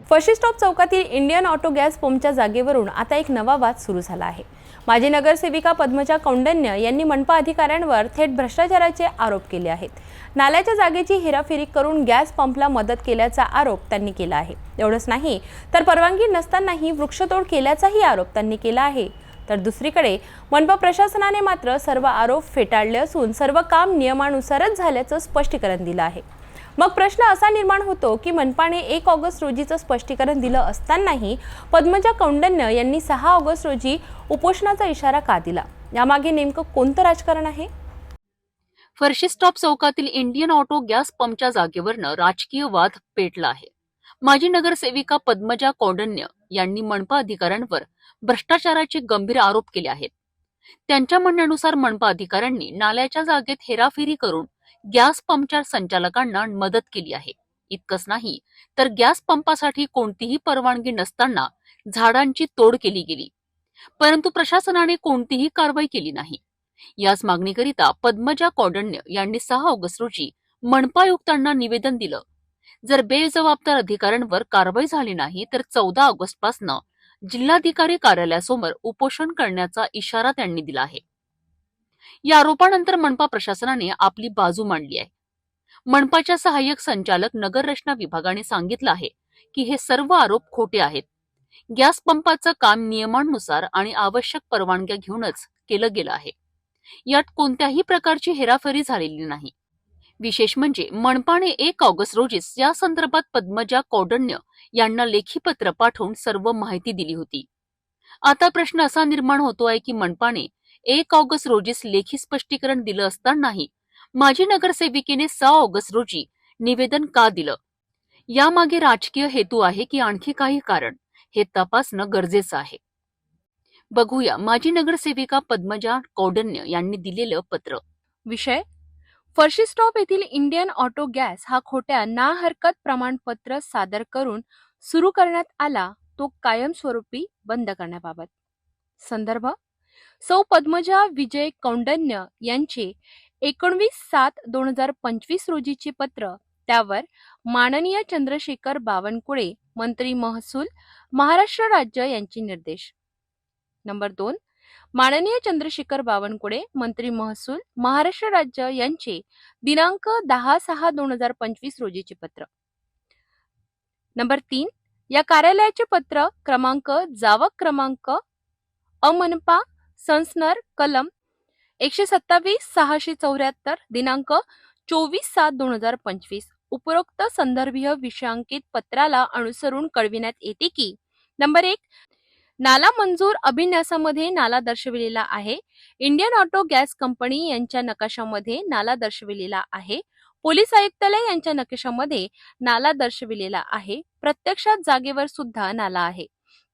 फर्शी stop चौकातील Indian auto gas पंपच्या जागेवरून आता एक नवा वाद सुरू झाला आहे। माजी नगरसेविका पद्मजा कौंडन्य यांनी मनपा अधिकाऱ्यांवर थेट भ्रष्टाचाराचे आरोप केले आहेत। नाल्याच्या जागेची हेराफेरी करून गॅस पंपला मदत केल्याचा आरोप त्यांनी केला आहे। एवढंच नाही तर परवानगी नसतानाही वृक्षतोड केल्याचाही आरोप त्यांनी केला आहे। तर दुसरीकडे मनपा प्रशासनाने मात्र सर्व आरोप फेटाळले असून सर्व काम नियमानुसारच झाल्याचं स्पष्टीकरण दिलं आहे। मग प्रश्न असा निर्माण होतो की मनपाने 1 ऑगस्ट रोजीचं स्पष्टीकरण दिलं असतानाही पद्मजा कौंडन्य यांनी 6 ऑगस्ट रोजी उपोषणाचा इशारा का दिला? यामागे नेमकं कोणतं राजकारण आहे? फर्शी स्टॉप चौकातील इंडियन ऑटो गॅस पंपच्या जागेवरनं राजकीय वाद पेटला आहे। माजी नगरसेविका पद्मजा कौंडन्य यांनी मनपा अधिकाऱ्यांवर भ्रष्टाचाराचे गंभीर आरोप केले आहेत। त्यांच्या म्हणण्यानुसार मनपा अधिकाऱ्यांनी नाल्याच्या जागेत हेराफेरी करून गॅस पंपच्या संचालकांना मदत केली आहे। इतकंच नाही तर गॅस पंपासाठी कोणतीही परवानगी नसताना झाडांची तोड केली गेली, परंतु प्रशासनाने कोणतीही कारवाई केली नाही। याच मागणीकरिता पद्मजा कौंडन्य यांनी 6 ऑगस्ट रोजी मनपा आयुक्तांना निवेदन दिलं। जर बेजबाबदार अधिकाऱ्यांवर कारवाई झाली नाही तर 14 ऑगस्ट पासून जिल्हाधिकारी कार्यालयासमोर उपोषण करण्याचा इशारा त्यांनी दिला आहे। या आरोपानंतर मनपा प्रशासनाने आपली बाजू मांडली आहे। मनपाच्या सहाय्यक संचालक नगर रचना विभागाने सांगितलं आहे की हे सर्व आरोप खोटे आहेत। गॅस पंपाचं काम नियमांनुसार आणि आवश्यक परवानग्या घेऊनच केलं गेलं आहे। यात कोणत्याही प्रकारची हेराफेरी झालेली नाही। विशेष म्हणजे मनपाने 1 ऑगस्ट रोजीच या संदर्भात पद्मजा कौंडन्य यांना लेखी पत्र पाठवून सर्व माहिती दिली होती। आता प्रश्न असा निर्माण होतोय की मनपाने 1 ऑगस्ट रोजीच लेखी स्पष्टीकरण दिलं असतानाही माजी नगरसेविकेने 6 ऑगस्ट रोजी निवेदन का दिलं? यामागे राजकीय हेतू आहे की आणखी काही कारण, हे तपासणं गरजेचं आहे। बघूया माजी नगरसेविका पद्मजा कौंडन्य यांनी दिलेलं पत्र। विषय: फर्शी स्टॉप येथील इंडियन ऑटो गॅस हा खोट्या ना हरकत प्रमाणपत्र सादर करून सुरू करण्यात आला तो कायमस्वरूपी बंद करण्याबाबत। संदर्भ: सौ पद्मजा विजय कौंडन्य यांचे 19/7/2025 रोजीचे पत्र, त्यावर माननीय चंद्रशेखर बावनकुळे, मंत्री महसूल, महाराष्ट्र राज्य यांचे निर्देश। नंबर 2, माननीय चंद्रशेखर बावनकुळे, मंत्री महसूल, महाराष्ट्र राज्य यांचे दिनांक 10/6/2025 रोजीचे पत्र। नंबर 3, या कार्यालयाचे पत्र क्रमांक जावक क्रमांक अमनपा संसनर कलम 127/674 दिनांक 24/7/2025 उपरोक्त संदर्भीय विषयांकित पत्राला अनुसरून कळविण्यात येते की नंबर 1, नाला मंजूर अभिन्यासामध्ये नाला दर्शविलेला आहे। इंडियन ऑटो गॅस कंपनी यांच्या नकाशामध्ये नाला दर्शविलेला आहे। पोलीस आयुक्तालय यांच्या नकाशामध्ये नाला दर्शविलेला आहे। प्रत्यक्षात जागेवर सुद्धा नाला आहे।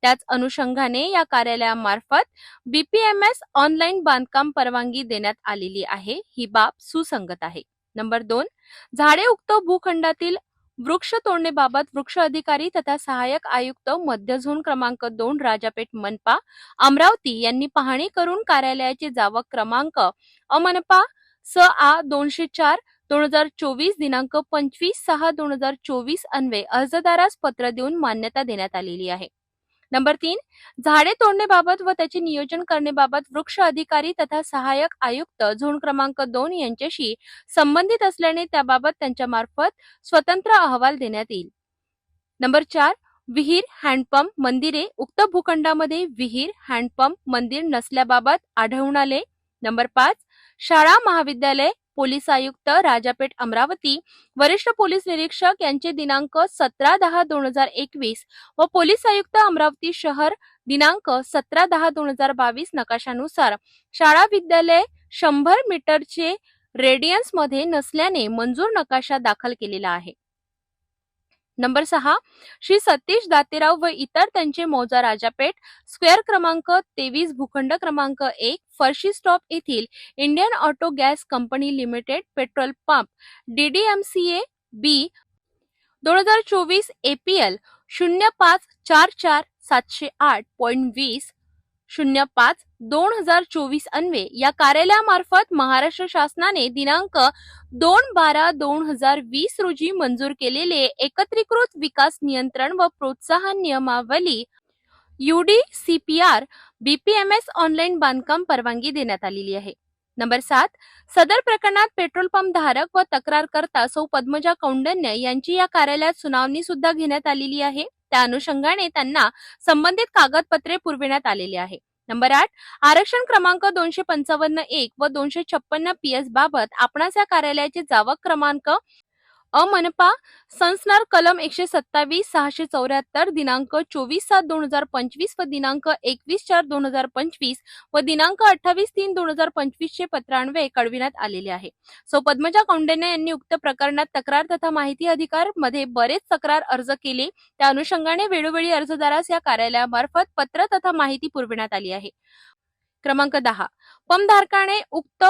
त्याच अनुषंगाने या कार्यालयामार्फत BPMS ऑनलाईन बांधकाम परवानगी देण्यात आलेली आहे। ही बाब सुसंगत आहे। नंबर 2, झाडे उक्त भूखंडातील वृक्ष तोडणेबाबत वृक्ष अधिकारी तथा सहाय्यक आयुक्त मध्य झोन क्रमांक 2 राजापेठ मनपा अमरावती यांनी पाहणी करून कार्यालयाचे जावक क्रमांक अमनपा SA 204/2024 दिनांक 25/6/2024 अन्वये अर्जदारास पत्र देऊन मान्यता देण्यात आलेली आहे। नंबर 3, झाडे तोडणेबाबत व त्याचे नियोजन करण्याबाबत वृक्ष अधिकारी तथा सहाय्यक आयुक्त झोन क्रमांक 2 यांच्याशी संबंधित असल्याने त्याबाबत त्यांच्या मार्फत स्वतंत्र अहवाल देण्यात येईल। नंबर 4, विहीर, हँडपंप, मंदिरे उक्त भूखंडामध्ये विहीर, हँडपंप, मंदिर नसल्याबाबत आढळून आले। नंबर 5, शाळा महाविद्यालय, पोलीस आयुक्त राजापेठ अमरावती, वरिष्ठ पोलीस निरीक्षक यांचे दिनांक 17/10/2021 व पोलीस आयुक्त अमरावती शहर दिनांक 17/10/2022 नकाशानुसार शाळा विद्यालय 100 मीटरचे रेडियन्स मध्ये नसल्याने मंजूर नकाशा दाखल केलेला आहे। नंबर 6, श्री सतीश दातेराव व इतर त्यांचे मौजा राजापेठ स्क्वेअर क्रमांक 23 भूखंड क्रमांक 1 फर्शी स्टॉप येथील Indian auto gas company limited petrol pump DDMCA B 2024 APL 0544 708.20 05/2024 अन्वे या कार्यालयामार्फत महाराष्ट्र शासनाने दिनांक 2/12/2020 रोजी मंजूर केलेले एकत्रीकृत विकास नियंत्रण व प्रोत्साहन नियमावली UDCPR BPMS ऑनलाईन बांधकाम परवानगी देण्यात आलेली आहे. नंबर 7. सदर प्रकरणात पेट्रोल पंप धारक व तक्रारकर्ता सौ पद्मजा कौंडन्य यांची या कार्यालयात सुनावणी सुद्धा घेण्यात आलेली आहे. त्या अनुषंगाने त्यांना संबंधित कागदपत्रे पुरविण्यात आलेली आहे. नंबर 8. आरक्षण क्रमांक 255-1 व 256 PS बाबत आपणास या कार्यालयाचे जावक क्रमांक मनपा संस्नार कलम 127-674 दिनांक 24/7/2025 व दिनांक 21/4/2025 व दिनांक 28/3/2025 चे पत्रान्वये कळविण्यात आलेले आहे. सौ पद्मजा कौंडन्य यांनी उक्त प्रकरणात तक्रार तथा माहिती अधिकार मध्ये बरेच तक्रार अर्ज केले. त्या अनुषंगाने वेळोवेळी अर्जदारास या कार्यालयामार्फत पत्र तथा माहिती पुरविण्यात आली आहे. क्रमांक 10. पंपधारकाने उक्त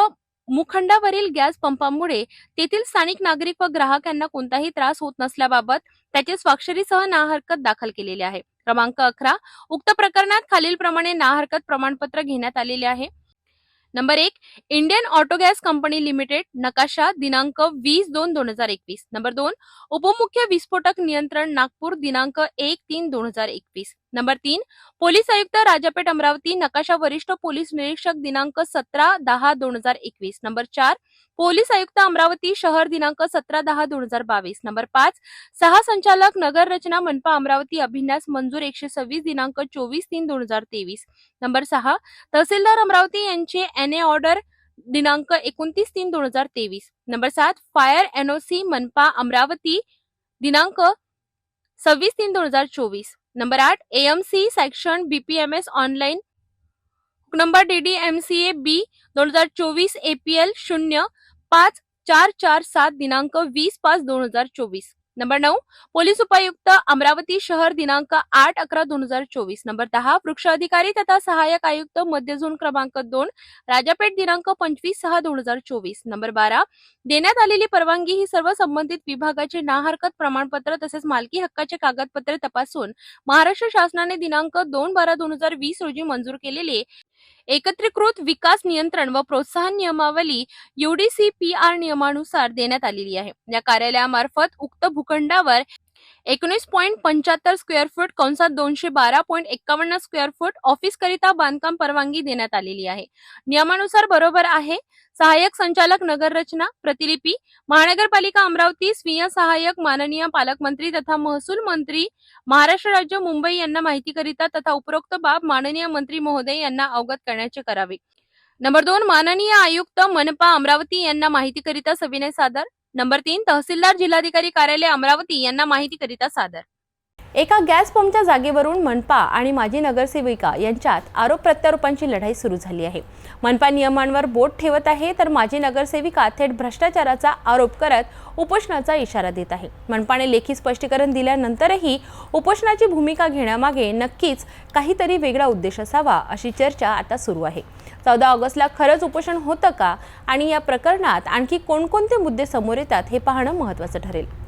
मुखंडावरील गॅस पंपामुळे तेथील स्थानिक नागरिक व ग्राहक यांना कोणताही त्रास होत नसल्याबाबत त्याचे स्वाक्षरीसह ना हरकत दाखल केलेले आहे. क्रमांक 11. उक्त प्रकरणात खालीलप्रमाणे ना हरकत प्रमाणपत्र घेण्यात आलेले आहे. Number 1. Indian auto gas company limited नकाशा दिनांक 20/2/2021. नंबर 2. उपमुख्य विस्फोटक नियंत्रण नागपूर दिनांक 1/3/2021. नंबर 3. पोलीस आयुक्त राजापेठ अमरावती नकाशा वरिष्ठ पोलीस निरीक्षक दिनांक 17/10/2021. नंबर 4. पोलीस आयुक्त अमरावती शहर दिनांक 17/10/2022. नंबर 5. सहसंचालक नगर रचना मनपा अमरावती अभिन्यास मंजूर 126 दिनांक 24/3/2023. नंबर 6. तहसीलदार अमरावती यांचे NA ऑर्डर दिनांक 29/3/2023. नंबर 7. फायर NOC मनपा अमरावती दिनांक 26/3/2024. Number 8. AMC section BPMS online number DDMCA B 2024 APL 05447 दिनांक 20/5/2024. नंबर 9. पोलीस उपायुक्त अमरावती शहर दिनांक 8/11/2024. नंबर 10. वृक्ष अधिकारी तथा सहाय्यक आयुक्त मध्य झोन क्रमांक 2 राजापेठ दिनांक 25/6/2024. नंबर 12. देण्यात आलेली परवानगी ही सर्व संबंधित विभागाचे ना हरकत प्रमाणपत्र तसेच मालकी हक्काचे कागदपत्रे तपासून महाराष्ट्र शासनाने दिनांक 2/12/2020 रोजी मंजूर केलेले एकत्रीकृत विकास नियंत्रण व प्रोत्साहन नियमावली UDCPR नियमानुसार देण्यात आलेली आहे. या कार्यालयामार्फत उक्त भूखंडावर 19.75 स्क्वेअर फूट कंसात 212.51 स्क्वेअर फूट ऑफिस करिता बांधकाम परवानगी देण्यात आलेली आहे. नियमानुसार बरोबर आहे. सहाय्यक संचालक नगर रचना प्रतिलिपी महानगरपालिका अमरावती स्वीय सहाय्यक माननीय पालकमंत्री तथा महसूल मंत्री महाराष्ट्र राज्य मुंबई यांना माहितीकरिता तथा उपरोक्त बाब माननीय मंत्री महोदय यांना अवगत करण्याचे करावे. नंबर 2. माननीय आयुक्त मनपा अमरावती यांना माहितीकरिता सविनय सादर. नंबर 3. तहसीलदार जिल्हाधिकारी कार्यालय अमरावती यांना माहितीकरिता सादर. एका गॅस पंपच्या जागेवरून मनपा आणि माजी नगरसेविका यांच्यात आरोप प्रत्यारोपांची लढाई सुरू झाली आहे. मनपा नियमांवर बोट ठेवत आहे तर माजी नगरसेविका थेट भ्रष्टाचाराचा आरोप करत उपोषणाचा इशारा देत आहे. मनपाने लेखी स्पष्टीकरण दिल्यानंतरही उपोषणाची भूमिका घेण्यामागे नक्कीच काहीतरी वेगळा उद्देश असावा अशी चर्चा आता सुरू आहे. 14 ऑगस्टला खरंच उपोषण होतं का आणि या प्रकरणात आणखी कोणकोणते मुद्दे समोर येतात हे पाहणं महत्त्वाचं ठरेल.